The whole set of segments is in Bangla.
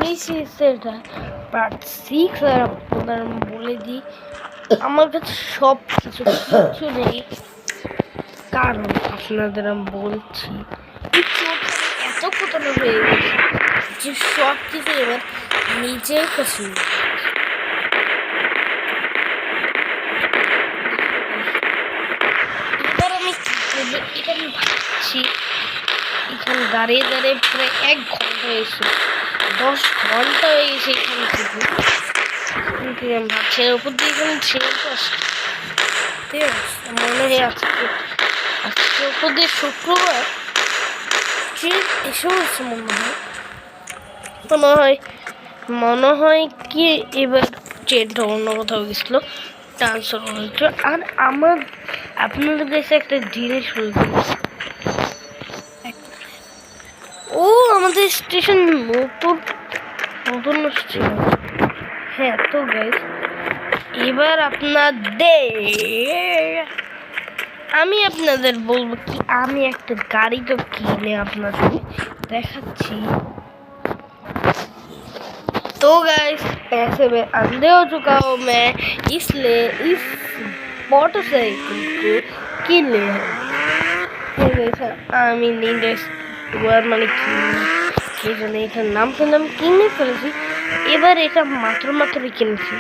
পুলিশের পার্ট 6 আর আপনাদের বলে দিই আমার কাছে সব কিছু কিছু নেই, কারণ আপনাদের আমি বলছি এত পুতলো হয়ে গেছে যে সব কিছু এবার নিজের কাছে এবার আমি এটা আমি ভাবছি এখানে দাঁড়িয়ে দাঁড়িয়ে প্রায় 1 ঘন্টা হয়েছে, 10 ঘন্টা হয়ে গেছে এখান থেকে আমি ভাবছি এর উপর দিয়ে এখানে ছেড়ে তো আসছে। ঠিক আছে, মনে হয় আজকে উপর দিয়ে শুক্রবার ট্রেন এসে হচ্ছে মনে হয় কি এবার ট্রেনটা অন্য কোথাও গেছিলো, ট্রান্সফার হয়েছিল। আর আমার আপনাদের কাছে একটা জিনিস বলতে, ও আমাদের স্টেশন নতুন আসছে। হ্যাঁ তো গাইস, এবার আমি আপনাদের বলবো কি আমি একটা গাড়ি তো কিনে আপনাদের দেখাচ্ছি। तो गाइस ऐसे में अंधे हो चुका हूँ मैं, इसलिए इस मोटरसाइकिल को किन लिया है। আমি মানে কি জানি এটার নাম কিন্তু আমি কিনে ফেলেছি, এবার এটা মাত্র কিনেছি।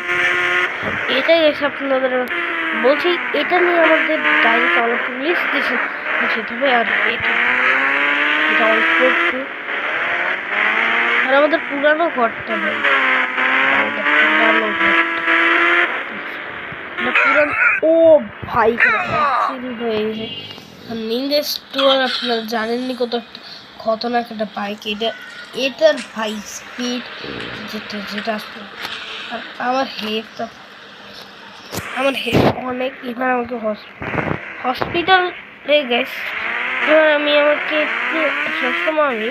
এটা এসে আপনাদের বলছি এটা নিয়ে আমাদের ডাইরেক্ট অল্প পুলিশ স্টেশন যেতে হবে। আর এটা অল্প একটু আর আমাদের পুরানো ঘরটা নেই, ও ভাই হয়ে গেছে নিঞ্জা স্টোর। আপনারা জানেননি কত খতরনাক একটা বাইক এটার ভাই স্পিড যেটা আসতো। আর আমার অনেক এবার আমাকে হসপিটালে গেছে। এবার আমাকে সবসময় আমি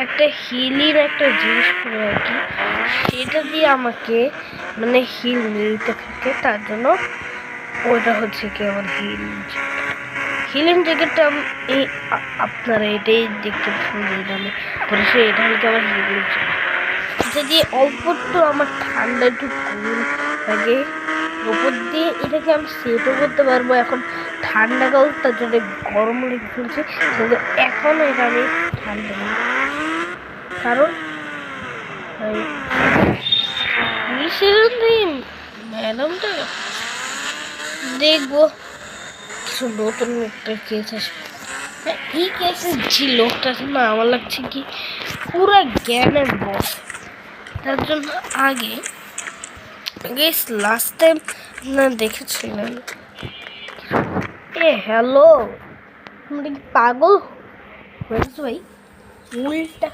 একটা হিলির একটা জিনিস করে আর কি, সেটা দিয়ে আমাকে মানে হিল নিতে থাকে, তার জন্য ওইটা হচ্ছে কি আমার হিলিং জ্যাকেটটা আপনারা এটাই দেখতে পাচ্ছেন। আমি পরে এটা হচ্ছে আমার হিলিং এটা দিয়ে অল্প একটু আমার ঠান্ডা একটু কুল লাগে ওপর দিয়ে এটাকে আমি সেটও করতে পারবো। এখন ঠান্ডাকাল তার জন্য গরম লেগে ফেলছে, কিন্তু এখন এটা আমি ঠান্ডা কারণ ম্যাডামটা দেখবো কিছু নতুন একটা কেস আসবে। এই কেসের যে লোকটা আছে না, আমার লাগছে কি পুরা জ্ঞানের বস। তার জন্য আগে লাস্ট টাইম না দেখেছিলেন হ্যালো আমরা কি পাগল হয়েছে ভাই? উল্টা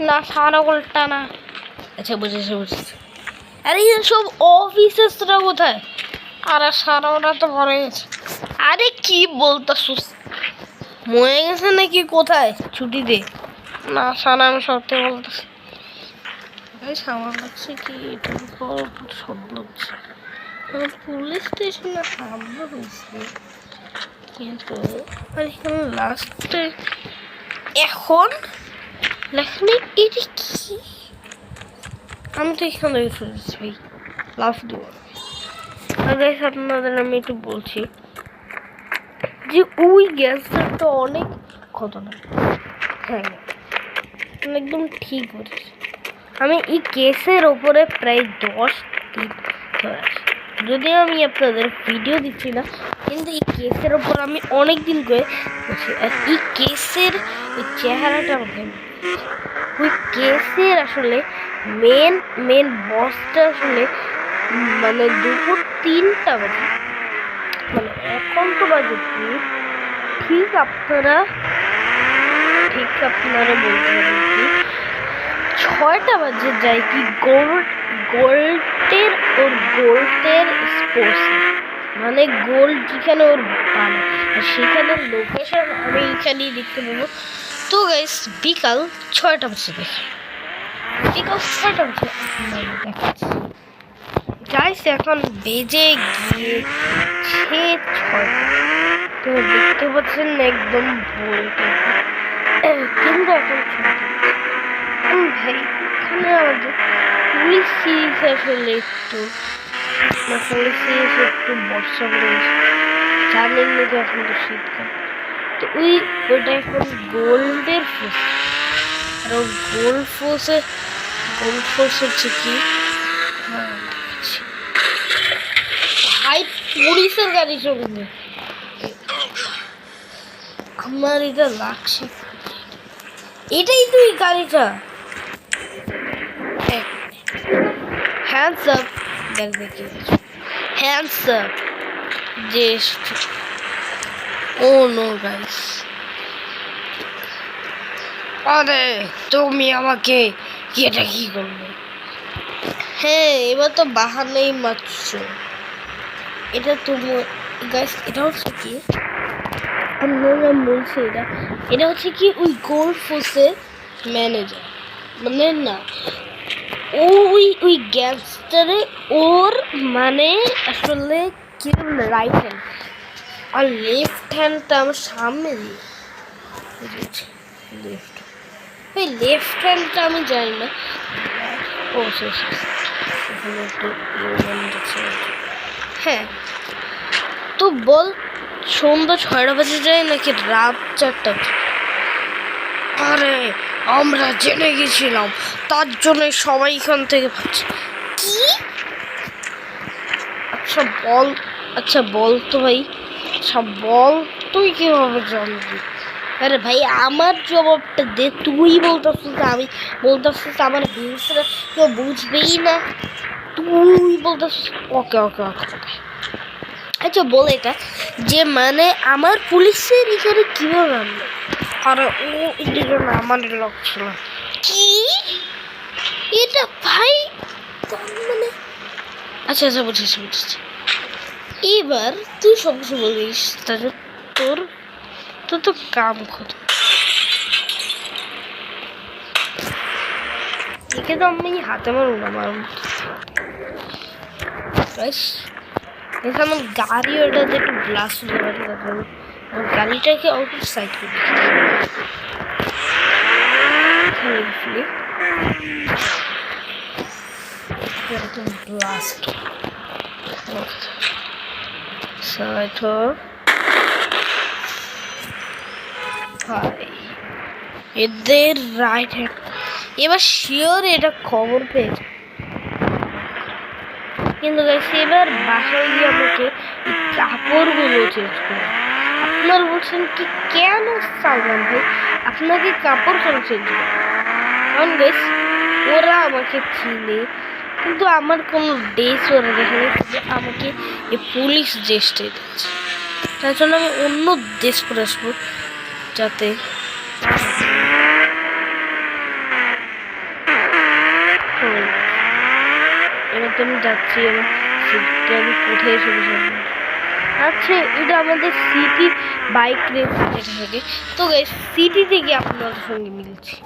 না সারা উল্টা না, আচ্ছা বুঝেছি। আরে সব অফিসার্সরা কোথায়? আরে সারা ওরা তো ভরে গেছে। আরে কি বলতাছিস, মরে গেছে নাকি? কোথায় ছুটি দে না সারা, আমি সত্যি বলতেছি। আমার লাগছে কি এটা শব্দ হচ্ছে পুলিশ স্টেশনে হামলা হয়েছে, কিন্তু লাস্টে এখন লেখনি এটা কি? আমি তো এখানে ফেলেছি ভাই, লাভ দিব। আপনাদের আমি একটু বলছি যে ওই গ্যাসটা অনেক খতরনাক। হ্যাঁ একদম ঠিক বলেছি। আমি এই কেসের ওপরে প্রায় 10 দিন ধরে আছি, যদিও আমি আপনাদের ভিডিও দিচ্ছি না, কিন্তু এই কেসের ওপর আমি অনেক দিন করে বলছি। আর এই কেসের চেহারাটা আমাকে ওই কেসের আসলে মেন বসটা আসলে মানে দুপুর 3টা বাজে, মানে এখন তো বাজে ঠিক আপনারা বলতে পারেন কি 6টা বাজে যায় কি গোল্ডের স্পোর্টস, মানে গোল্ড যেখানে ওর বানায় সেখানে লোকেশন আমি এইখানেই দেখতে পাবো। তো গাইস বিকাল 6টা বাজে গাইস এখন বেজে গিয়েছে 6টা। তো দেখতে পাচ্ছেন একদম বলতে, কিন্তু এখন ভাই এখানে আমাদের পুলিশ সিরিজ আসলে একটু পুলিশ সিরিজ একটু বর্ষা পড়ে জানেন না তো এখন তো শীতকাল, তো ওইটা এখন গোল্ডের ফোর্স। আর গোল্ড ফোর্স হচ্ছে কি ভাই পুলিশের গাড়ি চলবে। আমার এটা লাগছে, এটাই তো এই গাড়িটা। হ্যান্ডস আপ, দেখি হ্যান্ডস আপ জাস্ট। ও নো গাইস, আরে তুমি আমাকে এটা কি করবে? হ্যাঁ এবার তো বাহানেই মারছো। এটা তো গাইস এটা হচ্ছে কি আপনারা বলছে এটা হচ্ছে কি ওই গোল্ড ফোর্সের ম্যানেজার, মানে না ওই গ্যাংস্টারে ওর মানে আসলে কি রাইট হ্যান্ড, আর লেফট হ্যান্ডটা আমার সামনে দিয়ে লেফট হ্যান্ডটা আমি জানি না। ও এখানে একটু হ্যাঁ তো বল সন্ধ্যা 6টা বাজে যায় নাকি রাত 4টা? আরে আমরা জেনে গেছিলাম, তার জন্য সবাই এখান থেকে ভাবছে কি। আচ্ছা বল তো ভাই, আচ্ছা বল তুই কিভাবে জানবি? আরে ভাই আমার জবাবটা দে, তুই বলতেছিস আমি বলতেছিস আমার হিংসা কেউ বুঝবেই না, তুই বলতেছিস ওকে। আচ্ছা বল এটা যে মানে আমার পুলিশের এখানে কিভাবে আনলো? আর ও এদিকে আমার লোক ছিল কি এটা ভাই মানে আচ্ছা বুঝেছি। এবার তুই সব কিছু বলিস, তাহলে তোর তো কাম কর। একে তো আমি হাতে মারব না আমার গাড়ি ওটা যে একটু ব্লাস্ট হতে পারে, তারপর আমার গাড়িটাকে অল্প সাইড করে ব্লাস্ট এদের রাইট হ্যান্ড। এবার শিওর এটা খবর পেয়েছে, কিন্তু এবার বাসায় গিয়ে আমাকে এই কাপড়গুলো চেঞ্জ করে। আপনার বলছেন কি কেন সালমান ভাই আপনাকে কাপড় কেন চেঞ্জ করে? কারণ বেশ ওরা আমাকে চিনে, কিন্তু আমার কোনো ড্রেস ওরা দেখে আমাকে এই পুলিশ ড্রেসটাই দিচ্ছে, তার জন্য আমি অন্য ড্রেস পরে আসবো যাতে এবার তো আমি যাচ্ছি। আমি কোথায় এসে আচ্ছা এটা আমাদের সিটি বাইক রেস যেটা থাকে, তো গ্যাস সিটিতে গিয়ে আপনাদের সঙ্গে মিলছি।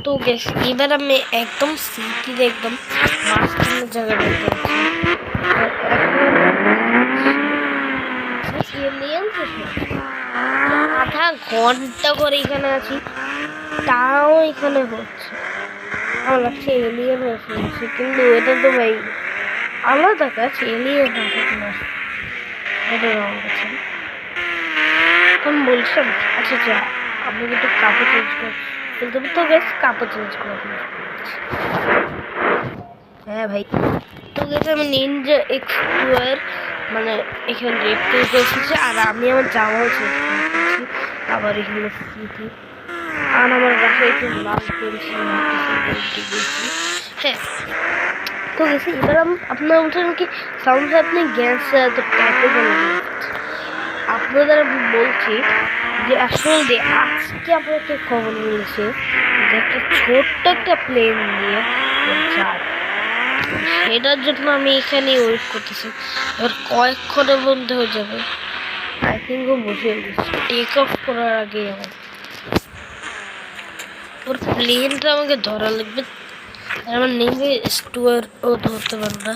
তো গ্যাস এবার আমি একদম সিটিতে একদম মাঝখানের জায়গাটা আধা ঘন্টা করে এখানে আছি, তাও এখানে হচ্ছে আমার লাগছে এলিয়েন হয়েছে, কিন্তু এটা তো ভাই আলাদা কাজ, এলিয়েন আমি বলছিলাম আচ্ছা আপনি একটু কাপড় চেঞ্জ করে বলতে তো গেছে কাপড় চেঞ্জ করে হ্যাঁ ভাই। তো গেছে আমি নিনজা এক্সপ্লোরার মানে এখানে রেড করে এসেছি, আর আমি আমার জামাও চেঞ্জ করেছি আবার এখানে স্মৃতি, আর আমার বাসায় একটু লাল করেছি। হ্যাঁ তো গেছি এবার আপনারা বলছেন কি সাউন্ড আপনি গ্যাস এত ট্যাপে আপনাদের আমি বলছি যে আসলে আজকে আপনাকে খবর মিলছে যে একটা ছোট্ট একটা প্লেন নিয়ে যায়, সেটার জন্য আমি এখানে ওয়েট করতেছি। এবার কয়েকক্ষণের মধ্যে হয়ে যাবে, আই থিঙ্ক ও বসে গেছে টেক অফ করার আগে আমার ওর প্লেনটা আমাকে ধরা লাগবে, আর আমার নেমে স্টুয়ার ও ধরতে পারবো না,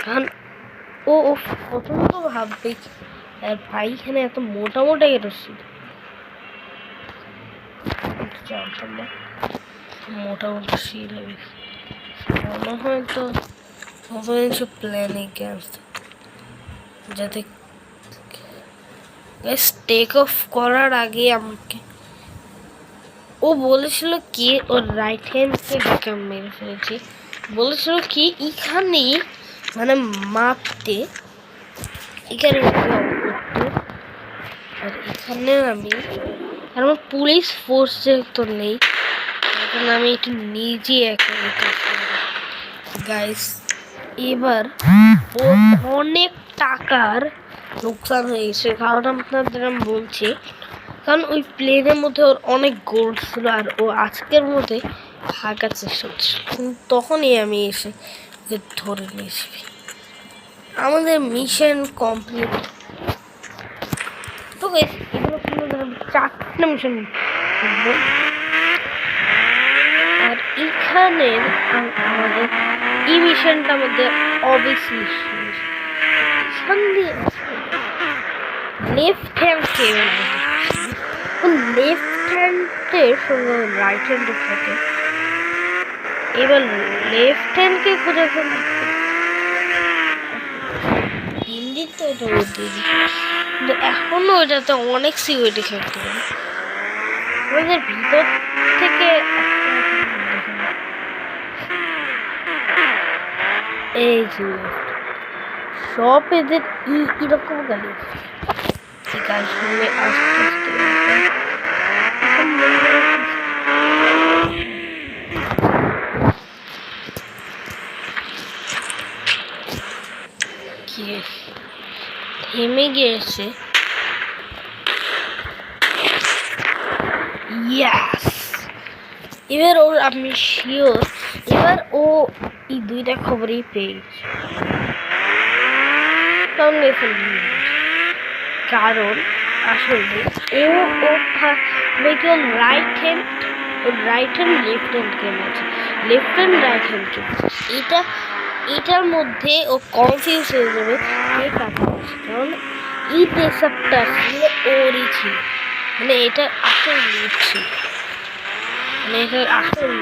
কারণ ও প্রথমত ভাববে আর ভাই এখানে এত মোটা কেরোসিন জানতাম না। মোটামুটি শিল হবে মনে হয়। তো কিছু প্ল্যান এগিয়ে আসতে যাতে টেক অফ করার আগে আমাকে ও বলেছিল কি ওর রাইট হ্যান্ডকে ডেকে মেরে ফেলেছে। বলেছিল কি এখানে মানে মাপতে এখানে আর এখানে আমি আর আমার পুলিশ ফোর্স যেহেতু নেই এখন আমি একটু নিজে একা গাইস। এবার ও অনেক টাকার লোকসান হয়েছে কারণ আপনাদের আমি বলছি কারণ ওই প্লেনের মধ্যে ওর অনেক গোল্ড ছিল আর ও আজকের মধ্যে ভাগার চেষ্টা করছে। তখনই আমি এসে ওকে ধরে নিয়েছি। আমাদের মিশন কমপ্লিট। তো এগুলো চারটে মিশন আর এখানের আমাদের এই মিশনটার মধ্যে অবভিয়াসলি এখান দিয়ে লেফট হ্যান্ড লেফট হ্যান্ডের সঙ্গে রাইট হ্যান্ডের সাথে এবার লেফট হ্যান্ডকে খুঁজে ফেলতে হিন্দি তো এটা বলতে কিন্তু এখনো ওইটাতে অনেক সিকিউরিটি থাকতে পারে আমাদের ভিতর থেকে। এই যে সব এদের এরকম গাড়ি ঠিক আছে আস্তে আস্তে থেমে গিয়েছে। ইয়াস এবার ওর আমি শিওর এবার ও এই দুইটা খবরই পেয়েছে কারণ আসলে ও right hand left hand game আছে লেফট হ্যান্ড রাইট হ্যান্ড এটার মধ্যে ও কনফিউজ হয়ে যাবে কে কাকে আছে কারণ এই ড্রেসআপটা ছিল ওরই ছিল মানে এটা আসল ছিল মানে এটা আসল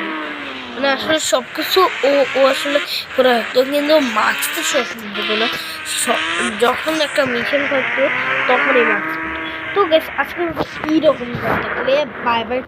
মানে আসলে সব কিছু ও আসলে করে হতো কিন্তু মাছ তো শেষ দেবো না যখন একটা মিশন থাকতো তখন এই মাছ। তো গেছে আজকে এইরকম থাকলে বাই বাই।